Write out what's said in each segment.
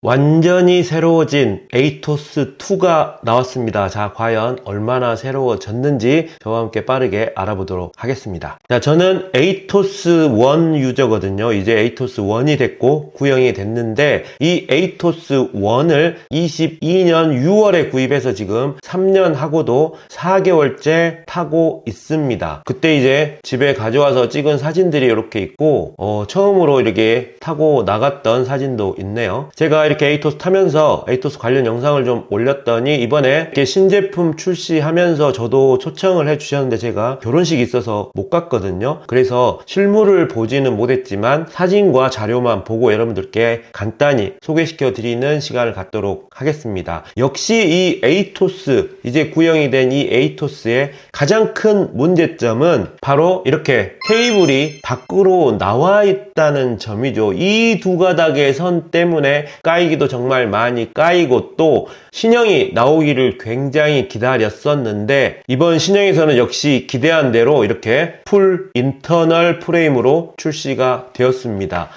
완전히 새로워진 에이토스 2가 나왔습니다. 자, 과연 얼마나 새로워졌는지 저와 함께 빠르게 알아보도록 하겠습니다. 자, 저는 에이토스 1 유저거든요. 이제 에이토스 1이 됐고 구형이 됐는데 이 에이토스 1을 22년 6월에 구입해서 지금 3년 하고도 4개월째 타고 있습니다. 그때 이제 집에 가져와서 찍은 사진들이 이렇게 있고 처음으로 이렇게 타고 나갔던 사진도 있네요. 제가 이렇게 에이토스 타면서 에이토스 관련 영상을 좀 올렸더니 이번에 이렇게 신제품 출시하면서 저도 초청을 해주셨는데 제가 결혼식이 있어서 못 갔거든요. 그래서 실물을 보지는 못했지만 사진과 자료만 보고 여러분들께 간단히 소개시켜 드리는 시간을 갖도록 하겠습니다. 역시 이 에이토스, 이제 구형이 된 이 에이토스의 가장 큰 문제점은 바로 이렇게 케이블이 밖으로 나와 있다는 점이죠. 이 두 가닥의 선 때문에 까이기도 정말 많이 까이고 또 신형이 나오기를 굉장히 기다렸었는데 이번 신형에서는 역시 기대한 대로 이렇게 풀 인터널 프레임으로 출시가 되었습니다.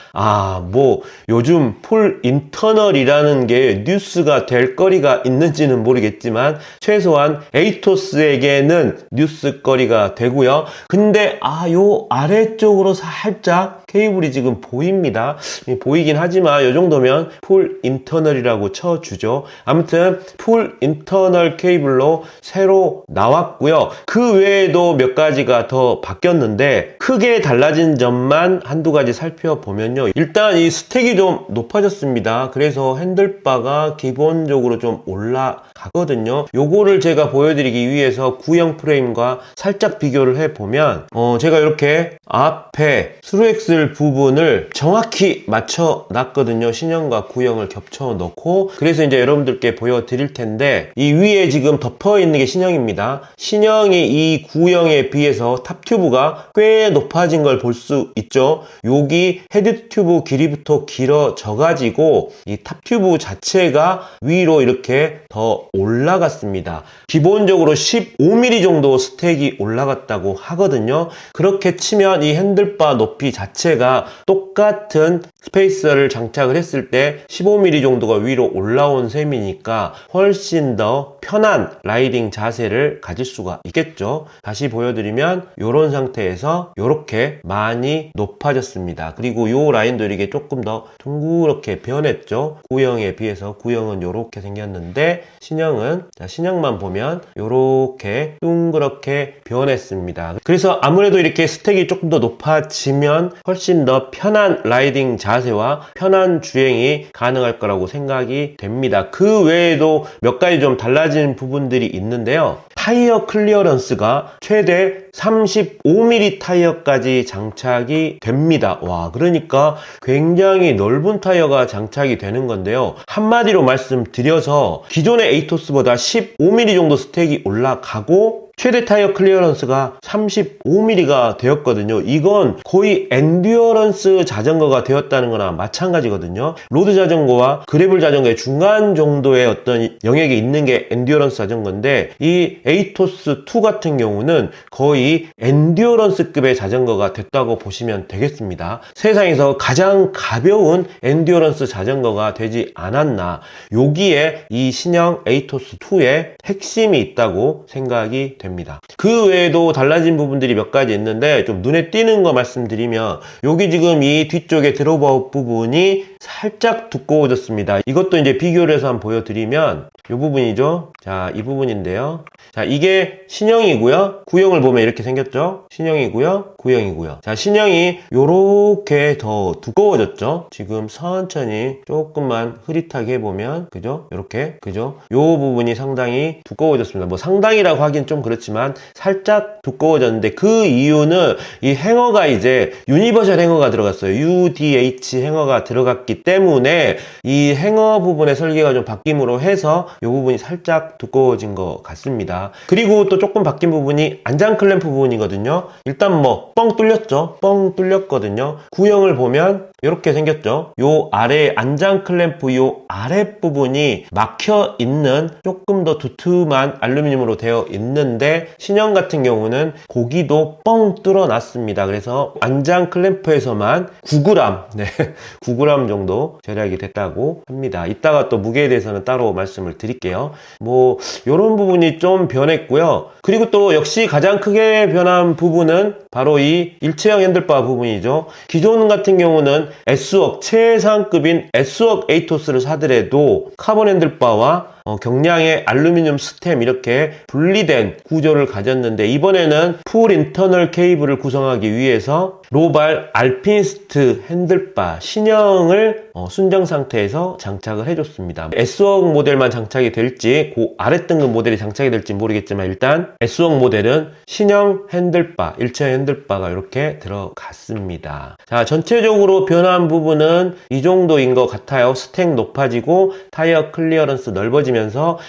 요즘 풀 인터널이라는 게 뉴스가 될 거리가 있는지는 모르겠지만 최소한 에이토스에게는 뉴스거리가 되고요. 근데 요 아래쪽으로 살짝 케이블이 지금 보입니다. 보이긴 하지만 이 정도면 풀 인터널이라고 쳐주죠. 아무튼 풀 인터널 케이블로 새로 나왔고요. 그 외에도 몇 가지가 더 바뀌었는데 크게 달라진 점만 한두 가지 살펴보면요. 일단 이 스택이 좀 높아졌습니다. 그래서 핸들바가 기본적으로 좀 올라가거든요. 요거를 제가 보여드리기 위해서 구형 프레임과 살짝 비교를 해보면 제가 이렇게 앞에 스루엑슬 부분을 정확히 맞춰 놨거든요. 신형과 구형을 겹쳐 놓고. 그래서 이제 여러분들께 보여드릴 텐데 이 위에 지금 덮어 있는 게 신형입니다. 신형이 이 구형에 비해서 탑 튜브가 꽤 높아진 걸 볼 수 있죠. 여기 헤드 튜브 길이부터 길어져 가지고 이 탑 튜브 자체가 위로 이렇게 더 올라갔습니다. 기본적으로 15mm 정도 스택이 올라갔다고 하거든요. 그렇게 치면 이 핸들바 높이 자체가 똑같은 스페이서를 장착을 했을 때 15mm 정도가 위로 올라온 셈이니까 훨씬 더 편한 라이딩 자세를 가질 수가 있겠죠. 다시 보여드리면 이런 상태에서 이렇게 많이 높아졌습니다. 그리고 이 라인도 이렇게 조금 더 둥그렇게 변했죠. 구형에 비해서. 구형은 이렇게 생겼는데 신형만 보면 이렇게 둥그렇게 변했습니다. 그래서 아무래도 이렇게 스택이 조금 더 높아지면 훨씬 더 편한 라이딩 자세와 편한 주행이 가능할 거라고 생각이 됩니다. 그 외에도 몇 가지 좀 달라진 부분들이 있는데요. 타이어 클리어런스가 최대 35mm 타이어까지 장착이 됩니다. 그러니까 굉장히 넓은 타이어가 장착이 되는 건데요. 한마디로 말씀드려서 기존의 에이토스보다 15mm 정도 스택이 올라가고 최대 타이어 클리어런스가 35mm가 되었거든요. 이건 거의 엔듀어런스 자전거가 되었다는 거나 마찬가지거든요. 로드 자전거와 그래블 자전거의 중간 정도의 어떤 영역이 있는 게 엔듀어런스 자전거인데 이 에이토스 2 같은 경우는 거의 엔듀어런스급의 자전거가 됐다고 보시면 되겠습니다. 세상에서 가장 가벼운 엔듀어런스 자전거가 되지 않았나. 여기에 이 신형 에이토스 2의 핵심이 있다고 생각이 됩니다. 그 외에도 달라진 부분들이 몇 가지 있는데 좀 눈에 띄는 거 말씀드리면 여기 지금 이 뒤쪽에 드롭아웃 부분이 살짝 두꺼워졌습니다. 이것도 이제 비교를 해서 한번 보여드리면 이 부분이죠. 자, 이 부분인데요. 자, 이게 신형이고요. 구형을 보면 이렇게 생겼죠. 신형이고요. 구형이고요. 자, 신형이 요렇게 더 두꺼워졌죠. 지금 천천히 조금만 흐릿하게 해보면 그죠? 요렇게 그죠? 요 부분이 상당히 두꺼워졌습니다. 뭐 상당히라고 하긴 좀 그렇지만 살짝 두꺼워졌는데 그 이유는 이 행어가 이제 유니버셜 행어가 들어갔어요. UDH 행어가 들어갔기 때문에 이 행어 부분의 설계가 좀 바뀜으로 해서 이 부분이 살짝 두꺼워진 것 같습니다. 그리고 또 조금 바뀐 부분이 안장 클램프 부분이거든요. 일단 뭐 뻥 뚫렸죠. 뻥 뚫렸거든요. 구형을 보면 이렇게 생겼죠. 요 아래 안장 클램프 요 아랫부분이 막혀 있는 조금 더 두툼한 알루미늄으로 되어 있는데 신형 같은 경우는 고기도 뻥 뚫어 놨습니다. 그래서 안장 클램프에서만 9g 9g 정도 절약이 됐다고 합니다. 이따가 또 무게에 대해서는 따로 말씀을 드릴게요. 뭐 이런 부분이 좀 변했고요. 그리고 또 역시 가장 크게 변한 부분은 바로 이 일체형 핸들바 부분이죠. 기존 같은 경우는 S웍 최상급인 S웍 에이토스를 사더라도 카본 핸들바와 경량의 알루미늄 스템 이렇게 분리된 구조를 가졌는데, 이번에는 풀 인터널 케이블을 구성하기 위해서 로발 알피니스트 핸들바 신형을 순정 상태에서 장착을 해줬습니다. S웍 모델만 장착이 될지 그 아랫등급 모델이 장착이 될지 모르겠지만, 일단 S웍 모델은 신형 핸들바, 일체형 핸들바가 이렇게 들어갔습니다. 자, 전체적으로 변한 부분은 이 정도인 것 같아요. 스택 높아지고 타이어 클리어런스 넓어지면서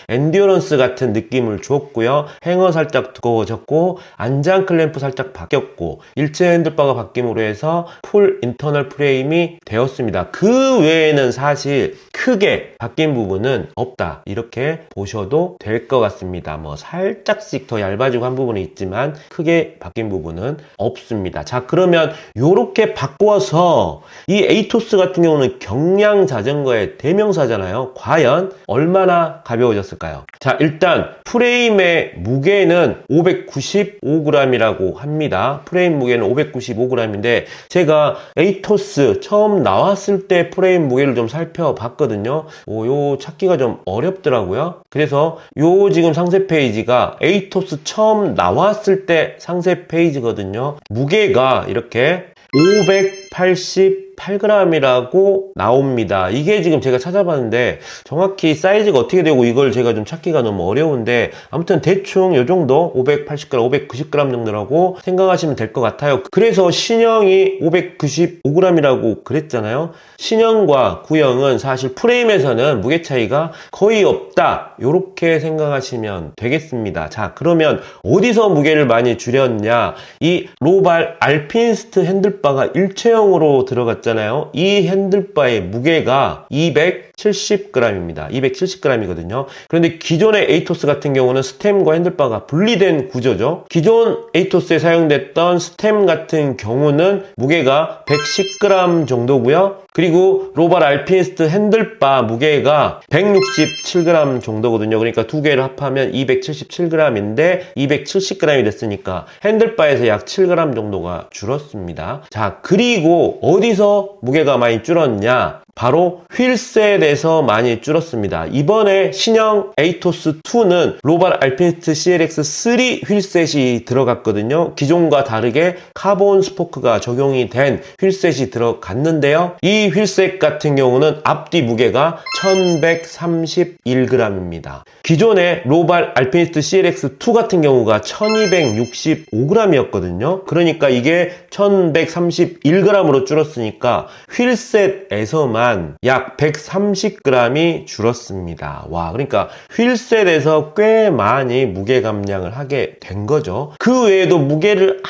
엔듀어런스 같은 느낌을 줬고요. 행어 살짝 두꺼워졌고 안장 클램프 살짝 바뀌었고 일체형 핸들바가 바뀜으로 해서 풀 인터널 프레임이 되었습니다. 그 외에는 사실 크게 바뀐 부분은 없다, 이렇게 보셔도 될 것 같습니다. 뭐 살짝씩 더 얇아지고 한 부분이 있지만 크게 바뀐 부분은 없습니다. 자, 그러면 요렇게 바꿔서 이 에이토스 같은 경우는 경량 자전거의 대명사잖아요. 과연 얼마나 가벼워졌을까요? 자, 일단 프레임의 무게는 595g이라고 합니다. 프레임 무게는 595g인데 제가 에이토스 처음 나왔을 때 프레임 무게를 좀 살펴봤거든요. 요 찾기가 좀 어렵더라고요. 그래서 요 지금 상세 페이지가 에이토스 처음 나왔을 때 상세 페이지거든요. 무게가 이렇게 588g이라고 나옵니다. 이게 지금 제가 찾아봤는데 정확히 사이즈가 어떻게 되고 이걸 제가 좀 찾기가 너무 어려운데, 아무튼 대충 요 정도 580g, 590g 정도라고 생각하시면 될 것 같아요. 그래서 신형이 595g이라고 그랬잖아요. 신형과 구형은 사실 프레임에서는 무게 차이가 거의 없다, 요렇게 생각하시면 되겠습니다. 자, 그러면 어디서 무게를 많이 줄였냐? 이 로발 알피니스트 핸들바가 일체형으로 들어갔잖아요. 이 핸들바의 무게가 270g입니다. 270g이거든요. 그런데 기존의 에이토스 같은 경우는 스템과 핸들바가 분리된 구조죠. 기존 에이토스에 사용됐던 스템 같은 경우는 무게가 110g 정도고요. 그리고 로발 알피니스트 핸들바 무게가 167g 정도거든요. 그러니까 두 개를 합하면 277g인데 270g이 됐으니까 핸들바에서 약 7g 정도가 줄었습니다. 자, 그리고 어디서 무게가 많이 줄었냐? 바로 휠셋에서 많이 줄었습니다. 이번에 신형 에이토스2는 로발 알피니스트 CLX3 휠셋이 들어갔거든요. 기존과 다르게 카본 스포크가 적용이 된 휠셋이 들어갔는데요. 이 휠셋 같은 경우는 앞뒤 무게가 1131g입니다. 기존의 로발 알피니스트 CLX2 같은 경우가 1265g이었거든요. 그러니까 이게 1131g으로 줄었으니까 휠셋에서만 약 130g이 줄었습니다. 와, 그러니까 휠셋에서 꽤 많이 무게 감량을 하게 된 거죠. 그 외에도 무게를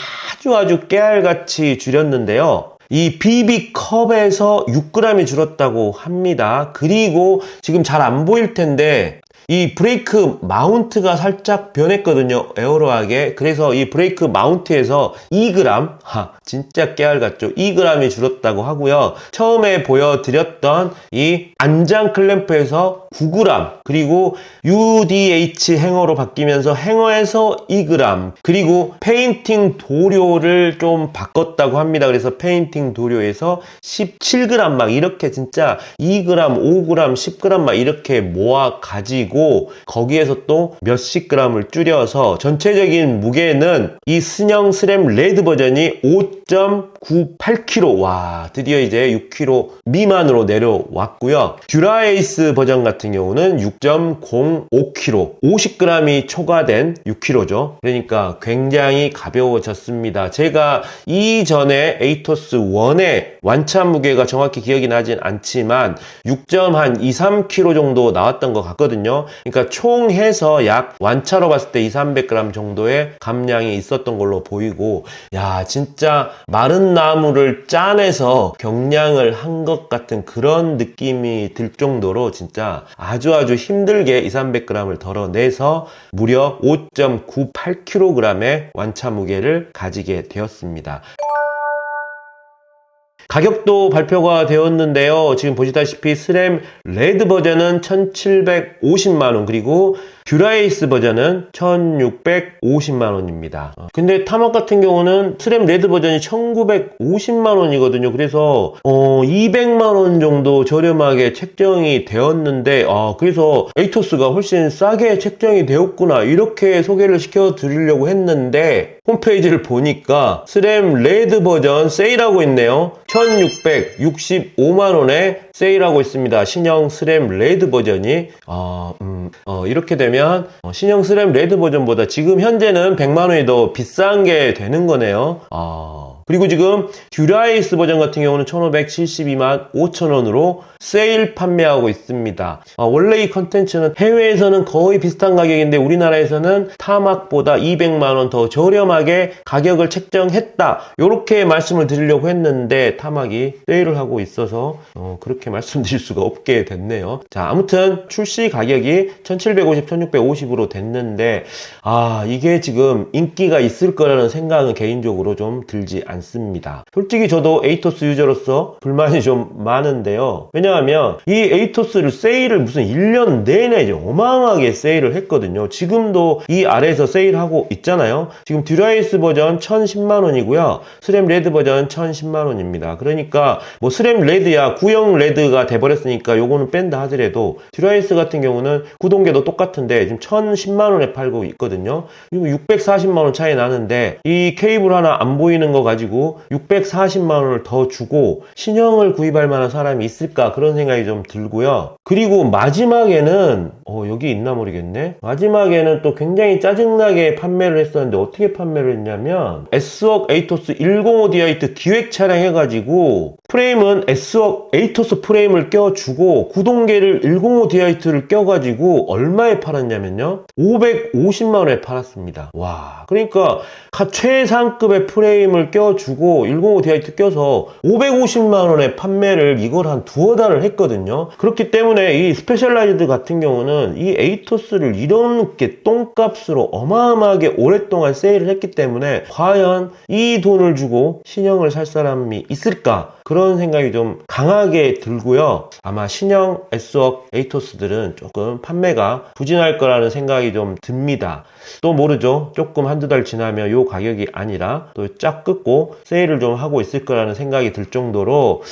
아주 깨알같이 줄였는데요. 이 BB컵에서 6g이 줄었다고 합니다. 그리고 지금 잘 안 보일 텐데 이 브레이크 마운트가 살짝 변했거든요. 에어로하게. 그래서 이 브레이크 마운트에서 2g, 진짜 깨알 같죠? 2g이 줄었다고 하고요. 처음에 보여드렸던 이 안장 클램프에서 9g, 그리고 UDH 행어로 바뀌면서 행어에서 2g, 그리고 페인팅 도료를 좀 바꿨다고 합니다. 그래서 페인팅 도료에서 17g 막 이렇게 진짜 2g, 5g, 10g 막 이렇게 모아 가지고 거기에서 또 몇십 g을 줄여서 전체적인 무게는 이 스녕 스램 레드 버전이 5.98kg, 와, 드디어 이제 6kg 미만으로 내려왔고요. 듀라에이스 버전 같은 경우는 6.05kg, 50g이 초과된 6kg죠. 그러니까 굉장히 가벼워졌습니다. 제가 이전에 에이토스 1의 완차 무게가 정확히 기억이 나진 않지만 6.23kg 정도 나왔던 것 같거든요. 그러니까 총 해서 약 완차로 봤을 때 200~300g 정도의 감량이 있었던 걸로 보이고, 야, 진짜 마른 나무를 짜내서 경량을 한 것 같은 그런 느낌이 들 정도로 진짜 아주 힘들게 200~300g을 덜어내서 무려 5.98kg의 완차 무게를 가지게 되었습니다. 가격도 발표가 되었는데요. 지금 보시다시피 스램 레드 버전은 1750만원, 그리고 듀라에이스 버전은 1650만원입니다. 근데 타막 같은 경우는 스램 레드 버전이 1950만원이거든요. 그래서 200만원 정도 저렴하게 책정이 되었는데, 그래서 에이토스가 훨씬 싸게 책정이 되었구나, 이렇게 소개를 시켜 드리려고 했는데, 홈페이지를 보니까 스램 레드 버전 세일하고 있네요. 1665만원에 세일하고 있습니다. 신형 스램 레드 버전이 이렇게 되면 신형 스램 레드 버전보다 지금 현재는 100만원이 더 비싼 게 되는 거네요. 그리고 지금 듀라에이스 버전 같은 경우는 1572만 5천원으로 세일 판매하고 있습니다. 원래 이 컨텐츠는 해외에서는 거의 비슷한 가격인데 우리나라에서는 타막보다 200만원 더 저렴하게 가격을 책정했다, 이렇게 말씀을 드리려고 했는데 타막이 세일을 하고 있어서 그렇게 말씀드릴 수가 없게 됐네요. 자, 아무튼 출시 가격이 1750, 1650으로 됐는데 이게 지금 인기가 있을 거라는 생각은 개인적으로 좀 들지 않습니다. 솔직히 저도 에이토스 유저로서 불만이 좀 많은데요. 왜냐하면 이 에이토스를 세일을 무슨 1년 내내 어마어마하게 세일을 했거든요. 지금도 이 아래에서 세일하고 있잖아요. 지금 듀라에이스 버전 1010만원이고요. 스램 레드 버전 1010만원입니다. 그러니까 뭐 스램 레드야 구형 레드가 돼버렸으니까 요거는 뺀다 하더라도 듀라에이스 같은 경우는 구동계도 똑같은데 지금 1010만원에 팔고 있거든요. 그리고 640만원 차이 나는데 이 케이블 하나 안 보이는 거 가지고 640만원을 더 주고 신형을 구입할 만한 사람이 있을까, 그런 생각이 좀 들고요. 그리고 마지막에는 여기 있나 모르겠네. 마지막에는 또 굉장히 짜증나게 판매를 했었는데 어떻게 판매를 했냐면 S웍 에이토스 105 디아이트 기획 차량 해가지고 프레임은 S웍 에이토스 프레임을 껴주고 구동계를 105 디아이트를 껴가지고 얼마에 팔았냐면요, 550만원에 팔았습니다. 와, 그러니까 최상급의 프레임을 껴주고 105 디아이트 껴서 550만원에 판매를 이걸 한 두어 달을 했거든요. 그렇기 때문에 이 스페셜라이즈드 같은 경우는 이 에이토스를 이렇게 똥값으로 어마어마하게 오랫동안 세일을 했기 때문에 과연 이 돈을 주고 신형을 살 사람이 있을까, 그런 생각이 좀 강하게 들고요. 아마 신형 S웍 에이토스들은 조금 판매가 부진할 거라는 생각이 좀 듭니다. 또 모르죠. 조금 한두 달 지나면 요 가격이 아니라 또 쫙 끊고 세일을 좀 하고 있을 거라는 생각이 들 정도로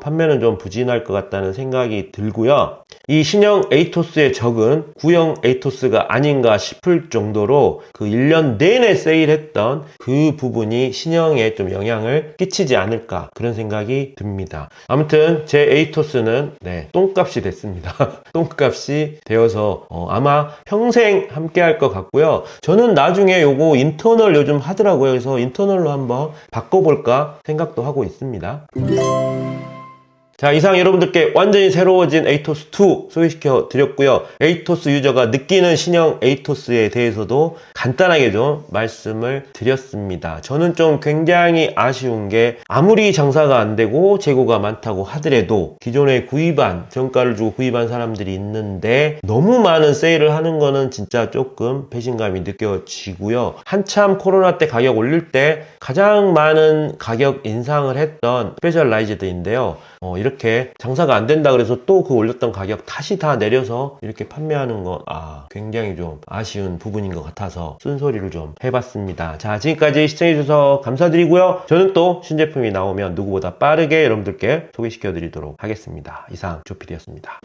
판매는 좀 부진할 것 같다는 생각이 들고요. 이 신형 에이토스의 적은 구형 에이토스가 아닌가 싶을 정도로 그 1년 내내 세일했던 그 부분이 신형에 좀 영향을 끼치지 않을까, 그런 생각이 듭니다. 아무튼 제 에이토스는 똥값이 됐습니다. 똥값이 되어서 아마 평생 함께 할 것 같고요. 저는 나중에 요거 인터널 요즘 하더라고요. 그래서 인터널로 한번 바꿔볼까 생각도 하고 있습니다. 자, 이상 여러분들께 완전히 새로워진 에이토스2 소개시켜 드렸고요. 에이토스 유저가 느끼는 신형 에이토스에 대해서도 간단하게 좀 말씀을 드렸습니다. 저는 좀 굉장히 아쉬운 게 아무리 장사가 안 되고 재고가 많다고 하더라도 기존에 구입한, 정가를 주고 구입한 사람들이 있는데 너무 많은 세일을 하는 거는 진짜 조금 배신감이 느껴지고요. 한참 코로나 때 가격 올릴 때 가장 많은 가격 인상을 했던 스페셜라이즈드인데요. 이렇게 장사가 안 된다 그래서 또 그 올렸던 가격 다시 다 내려서 이렇게 판매하는 건 굉장히 좀 아쉬운 부분인 것 같아서 쓴소리를 좀 해봤습니다. 자, 지금까지 시청해주셔서 감사드리고요. 저는 또 신제품이 나오면 누구보다 빠르게 여러분들께 소개시켜 드리도록 하겠습니다. 이상 조피디였습니다.